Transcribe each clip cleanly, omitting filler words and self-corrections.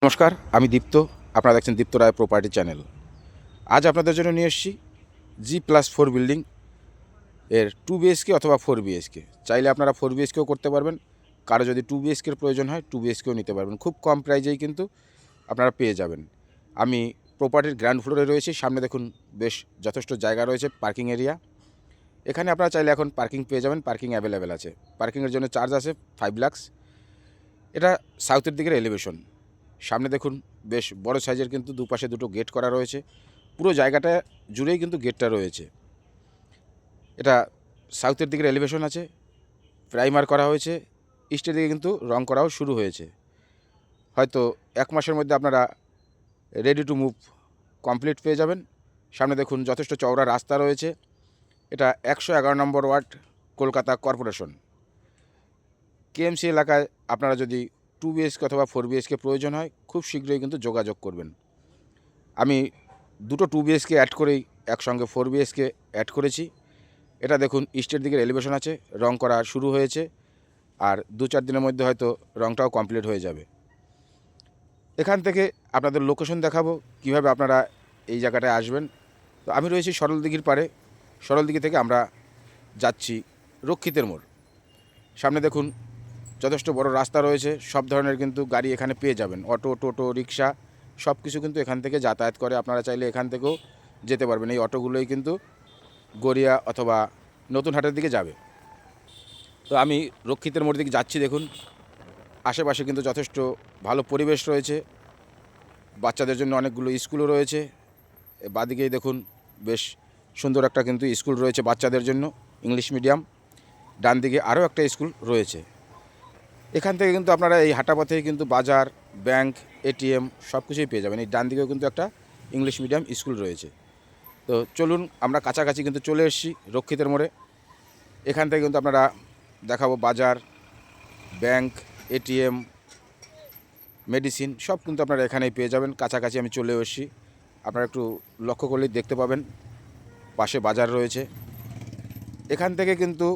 নমস্কার, আমি দীপ্ত। আপনারা দেখছেন দীপ্ত রায় প্রপার্টি চ্যানেল। আজ আপনাদের জন্য নিয়ে এসেছি G+4 বিল্ডিং এর 2 বিএইচকে অথবা 4 বিএইচকে। চাইলে আপনারা 4 বিএইচকেও করতে পারবেন। কারো যদি 2 বিএইচকের প্রয়োজন হয় 2 বিএইচকেও নিতে পারবেন। খুব কম প্রাইজেই কিন্তু আপনারা পেয়ে যাবেন। আমি প্রপার্টির গ্রাউন্ড ফ্লোরে রয়েছি। সামনে দেখুন বেশ যথেষ্ট জায়গা রয়েছে, পার্কিং এরিয়া। এখানে আপনারা চাইলে এখন পার্কিং পেয়ে যাবেন। পার্কিং অ্যাভেলেবেল আছে। পার্কিংয়ের জন্য চার্জ আছে 5 লাখ। এটা সাউথের দিকের এলিভেশন। সামনে দেখুন বেশ বড় সাইজের কিন্তু দুপাশে দুটো গেট করা রয়েছে। পুরো জায়গাটা জুড়েই কিন্তু গেটটা রয়েছে। এটা সাউথের দিকের এলিভেশন আছে, প্রাইমার করা হয়েছে। ইস্টের দিকে কিন্তু রং করাও শুরু হয়েছে। হয়তো 1 মাসের মধ্যে আপনারা রেডি টু মুভ কমপ্লিট পেয়ে যাবেন। সামনে দেখুন যথেষ্ট চওড়া রাস্তা রয়েছে। এটা 111 নম্বর ওয়ার্ড, কলকাতা কর্পোরেশন। কেএমসি এলাকায় আপনারা যদি 2 বিএইচকে অথবা 4 বিএইচকে প্রয়োজন হয় খুব শীঘ্রই কিন্তু যোগাযোগ করবেন। আমি দুটো 2 বিএইচকে অ্যাড করেই একসঙ্গে 4 বিএইচকে অ্যাড করেছি। এটা দেখুন ইস্টের দিকের এলিভেশন আছে, রং করা শুরু হয়েছে। আর 2-4 দিনের মধ্যে হয়তো রংটাও কমপ্লিট হয়ে যাবে। এখান থেকে আপনাদের লোকেশন দেখাবো কিভাবে আপনারা এই জায়গাটায় আসবেন। তো আমি রয়েছি সরলদিঘির পাড়ে। সরলদিঘি থেকে আমরা যাচ্ছি রক্ষিতের মোড়। সামনে দেখুন যথেষ্ট বড় রাস্তা রয়েছে। সব ধরনের কিন্তু গাড়ি এখানে পেয়ে যাবেন। অটো, টোটো, রিক্সা সব কিছু কিন্তু এখান থেকে যাতায়াত করে। আপনারা চাইলে এখান থেকেও যেতে পারবেন। এই অটোগুলোই কিন্তু গড়িয়া অথবা নতুন হাটের দিকে যাবে। তো আমি রক্ষিতের মোড় দিকে যাচ্ছি। দেখুন আশেপাশে কিন্তু যথেষ্ট ভালো পরিবেশ রয়েছে। বাচ্চাদের জন্য অনেকগুলো স্কুলও রয়েছে। বাদিকেই দেখুন বেশ সুন্দর একটা কিন্তু স্কুল রয়েছে বাচ্চাদের জন্য, ইংলিশ মিডিয়াম। ডান দিকে আরও একটা স্কুল রয়েছে। এখান থেকে কিন্তু আপনারা এই হাঁটা পথেই কিন্তু বাজার, ব্যাংক, এটিএম সব কিছুই পেয়ে যাবেন। এই ডান দিকেও কিন্তু একটা ইংলিশ মিডিয়াম স্কুল রয়েছে। তো চলুন, আমরা কাছাকাছি কিন্তু চলে এসেছি রক্ষিতের মোড়ে। এখান থেকে কিন্তু আপনারা দেখাবো বাজার, ব্যাংক, এটিএম, মেডিসিন সব কিন্তু আপনারা এখানেই পেয়ে যাবেন। কাছাকাছি আমি চলে এসেছি। আপনারা একটু লক্ষ্য করলেই দেখতে পাবেন পাশে বাজার রয়েছে। এখান থেকে কিন্তু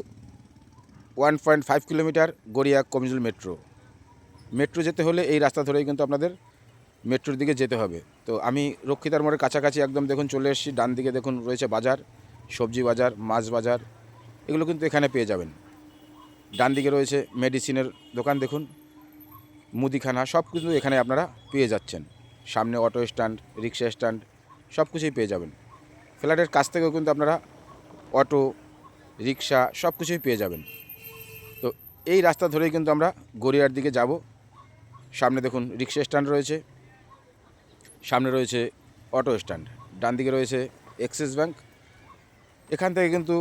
1.5 কিলোমিটার গড়িয়া কমিজুল মেট্রো যেতে হলে এই রাস্তা ধরেই কিন্তু আপনাদের মেট্রোর দিকে যেতে হবে। তো আমি রক্ষিতার মোড়ের কাছাকাছি একদম দেখুন চলে এসেছি। ডান দিকে দেখুন রয়েছে বাজার, সবজি বাজার, মাছ বাজার, এগুলো কিন্তু এখানে পেয়ে যাবেন। ডান দিকে রয়েছে মেডিসিনের দোকান, দেখুন মুদিখানা সব কিছু এখানে আপনারা পেয়ে যাচ্ছেন। সামনে অটো স্ট্যান্ড, রিক্সা স্ট্যান্ড সব কিছুই পেয়ে যাবেন। ফ্ল্যাটের কাছ থেকেও কিন্তু আপনারা অটো, রিক্সা সব কিছুই পেয়ে যাবেন। তো এই রাস্তা ধরেই কিন্তু আমরা গড়িয়ার দিকে যাব। সামনে দেখুন রিক্সা স্ট্যান্ড রয়েছে, সামনে রয়েছে অটো স্ট্যান্ড, ডান দিকে রয়েছে অ্যাক্সিস ব্যাংক। এখান থেকে কিন্তু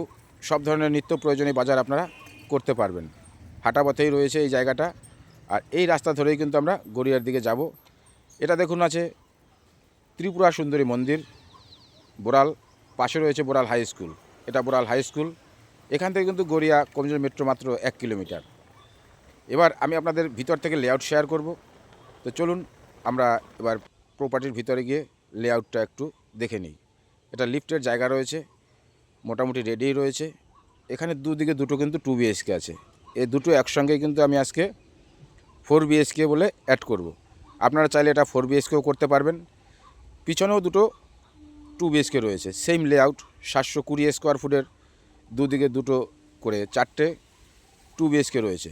সব ধরনের নিত্য প্রয়োজনীয় বাজার আপনারা করতে পারবেন। হাঁটা পথেই রয়েছে এই জায়গাটা। আর এই রাস্তা ধরেই কিন্তু আমরা গড়িয়ার দিকে যাব। এটা দেখুন আছে ত্রিপুরা সুন্দরী মন্দির, বোরাল। পাশে রয়েছে বোরাল হাই স্কুল। এটা বোরাল হাই স্কুল। এখান থেকে কিন্তু গড়িয়া কমিজুল মেট্রো মাত্র 1 কিলোমিটার। এবার আমি আপনাদের ভিতর থেকে লেআউট শেয়ার করব। তো চলুন আমরা এবার প্রপার্টির ভিতরে গিয়ে লেআউটটা একটু দেখে নিই। এটা লিফটের জায়গা রয়েছে, মোটামুটি রেডিই রয়েছে। এখানে দুদিকে দুটো কিন্তু 2 বিএইচকে আছে। এই দুটো একসঙ্গেই কিন্তু আমি আজকে 4 বিএইচকে বলে অ্যাড করব। আপনারা চাইলে এটা 4 বিএইচকেও করতে পারবেন। পিছনেও দুটো 2 বিএইচকে রয়েছে, সেম লেআউট। 720 স্কোয়ার ফুটের দুদিকে দুটো করে 4টে 2 বিএইচকে রয়েছে।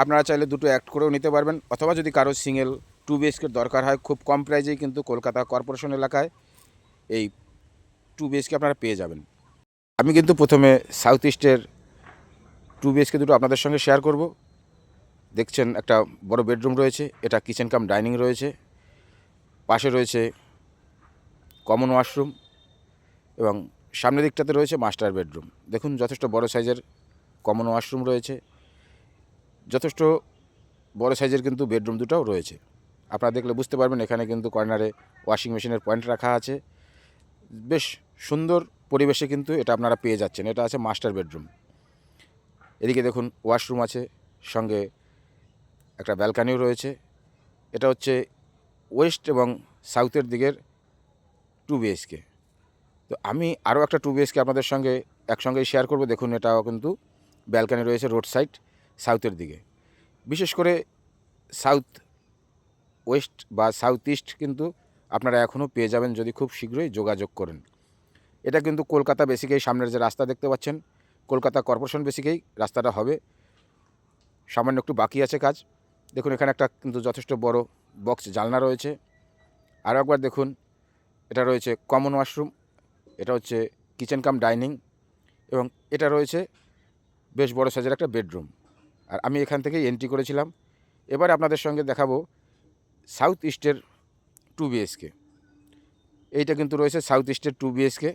আপনারা চাইলে দুটো অ্যাড করেও নিতে পারবেন, অথবা যদি কারো সিঙ্গেল 2 বিএইচকের দরকার হয় খুব কম প্রাইজেই কিন্তু কলকাতা কর্পোরেশন এলাকায় এই 2 বিএইচকে আপনারা পেয়ে যাবেন। আমি কিন্তু প্রথমে সাউথ ইস্টের 2 বিএইচকে দুটো আপনাদের সঙ্গে শেয়ার করব। দেখছেন একটা বড় বেডরুম রয়েছে, এটা কিচেন কাম ডাইনিং রয়েছে। পাশে রয়েছে কমন ওয়াশরুম এবং সামনের দিকটাতে রয়েছে মাস্টার বেডরুম। দেখুন যথেষ্ট বড় সাইজের কমন ওয়াশরুম রয়েছে, যথেষ্ট বড় সাইজের কিন্তু বেডরুম দুটাও রয়েছে। আপনারা দেখলে বুঝতে পারবেন এখানে কিন্তু কর্নারে ওয়াশিং মেশিনের পয়েন্ট রাখা আছে। বেশ সুন্দর পরিবেশে কিন্তু এটা আপনারা পেয়ে যাচ্ছেন। এটা আছে মাস্টার বেডরুম। এদিকে দেখুন ওয়াশরুম আছে, সঙ্গে একটা ব্যালকানিও রয়েছে। এটা হচ্ছে ওয়েস্ট এবং সাউথের দিকের 2 বিএইচকে। তো আমি আরও একটা 2 বিএইচকে আপনাদের সঙ্গে একসঙ্গেই শেয়ার করব। দেখুন এটাও কিন্তু ব্যালকানি রয়েছে রোড সাইড সাউথের দিকে। বিশেষ করে সাউথ ওয়েস্ট বা সাউথ ইস্ট কিন্তু আপনারা এখনও পেয়ে যাবেন যদি খুব শীঘ্রই যোগাযোগ করেন। এটা কিন্তু কলকাতা বেসিকেই সামনের যে রাস্তা দেখতে পাচ্ছেন, কলকাতা কর্পোরেশন বেসিকেই রাস্তাটা হবে। সামান্য একটু বাকি আছে কাজ। দেখুন এখানে একটা কিন্তু যথেষ্ট বড় বক্স জানলা রয়েছে। আরও একবার দেখুন, এটা রয়েছে কমন ওয়াশরুম, এটা হচ্ছে কিচেন কাম ডাইনিং, এবং এটা রয়েছে বেশ বড় সাইজের একটা বেডরুম। আর আমি এখান থেকেই এন্ট্রি করেছিলাম। এবার আপনাদের সঙ্গে দেখাবো সাউথ ইস্টের 2 বিএইচকে। এইটা কিন্তু রয়েছে সাউথ ইস্টের 2 বিএইচকে,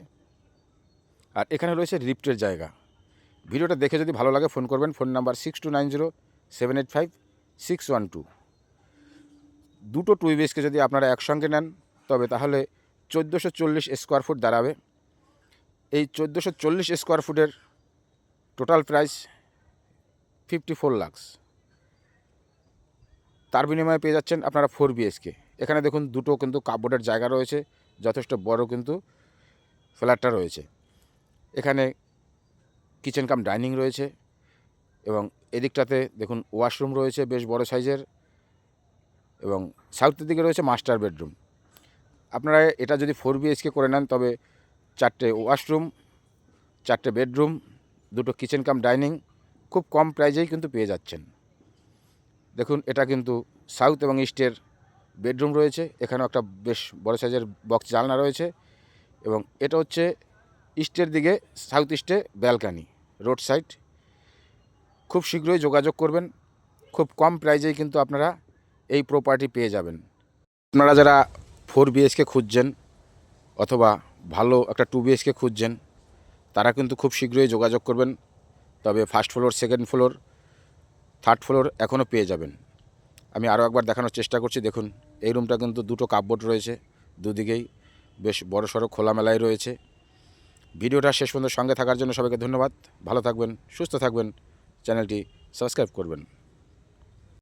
আর এখানে রয়েছে লিফটের জায়গা। ভিডিওটা দেখে যদি ভালো লাগে ফোন করবেন, ফোন নাম্বার 6290785612। দুটো 2 বিএইচকে যদি আপনারা একসঙ্গে নেন তবে তাহলে 1440 স্কোয়ার ফুট দাঁড়াবে। এই 1440 স্কোয়ার ফুটের টোটাল প্রাইস 54 লাখ। তার বিনিময়ে পেয়ে যাচ্ছেন আপনারা 4 বিএইচকে। এখানে দেখুন দুটো কিন্তু কাপবোর্ডের জায়গা রয়েছে, যথেষ্ট বড় কিন্তু ফ্ল্যাটটা রয়েছে। এখানে কিচেন কাম ডাইনিং রয়েছে, এবং এদিকটাতে দেখুন ওয়াশরুম রয়েছে বেশ বড় সাইজের, এবং সাউথের দিকে রয়েছে মাস্টার বেডরুম। আপনারা এটা যদি 4 বিএইচকে করে নেন তবে 4টে ওয়াশরুম, 4টে বেডরুম, দুটো কিচেন কাম ডাইনিং খুব কম প্রাইজেই কিন্তু পেয়ে যাচ্ছেন। দেখুন এটা কিন্তু সাউথ এবং ইস্টের বেডরুম রয়েছে, এখানেও একটা বেশ বড় সাইজের বক্স জানলা রয়েছে, এবং এটা হচ্ছে ইস্টের দিকে সাউথ ইস্টে ব্যালকানি রোড সাইড। খুব শীঘ্রই যোগাযোগ করবেন, খুব কম প্রাইজেই কিন্তু আপনারা এই প্রপার্টি পেয়ে যাবেন। আপনারা যারা 4 বিএইচকে খুঁজছেন অথবা ভালো একটা 2 বিএইচকে খুঁজছেন তারা কিন্তু খুব শীঘ্রই যোগাযোগ করবেন। তবে first floor, second floor, third floor এখনও পেয়ে যাবেন। আমি আরও একবার দেখানোর চেষ্টা করছি। দেখুন এই রুমটা কিন্তু দুটো কাপবোর্ড রয়েছে, দুদিকেই বেশ বড়সড় খোলামেলায় রয়েছে। ভিডিওটা শেষ পর্যন্ত সঙ্গে থাকার জন্য সবাইকে ধন্যবাদ। ভালো থাকবেন, সুস্থ থাকবেন, চ্যানেলটি সাবস্ক্রাইব করবেন।